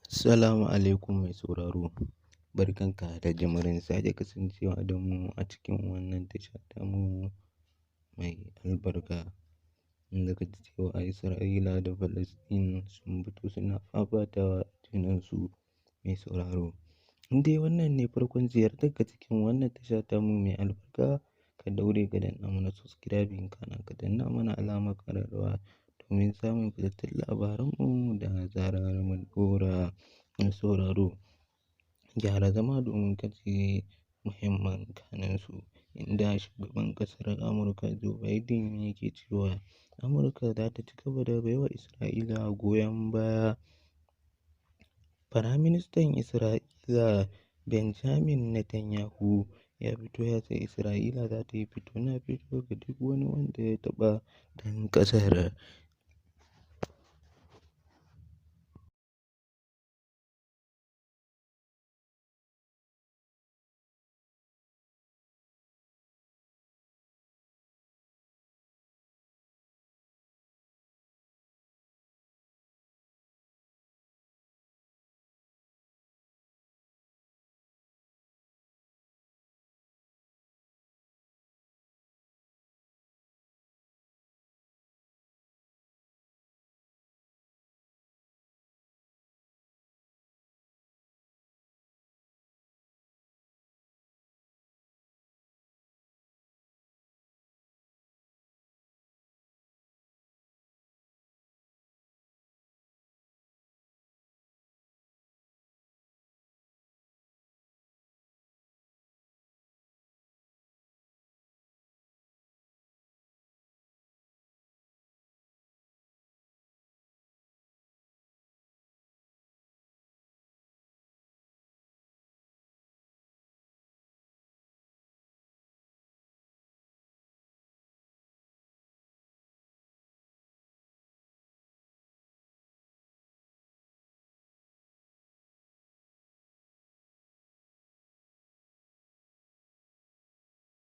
Assalamu alaikum mai sauraro. Barkanka da jimirin sake kasancewa da mu a cikin wannan tasha tamu mai albarka. Inda ka ji cewa Isra'ila da Falasɗin sun fito suna fafatawa junansu mai sauraro. Indai wannan ne farkon ziyartarka cikin wannan tasha tamu mai albarka, ka daure ka danna mana subscribing kana ka danna mana alamar ƙararrawa domin samun fitattun labaranmu da zarar mun ɗora. Mai sauraro, gyara zama domin ka ji muhimman kanunsu. Inda shugaban ƙasar Amurka Joe Biden yake cewa Amurka za ta ci gaba da baiwa Isra'ila goyon baya. Firaministan Isra'ila Benjamin Netanyahu ya fito ya ce Isra'ila za ta yi fito na fito ga duk wani wanda ya taɓa ɗan ƙasar.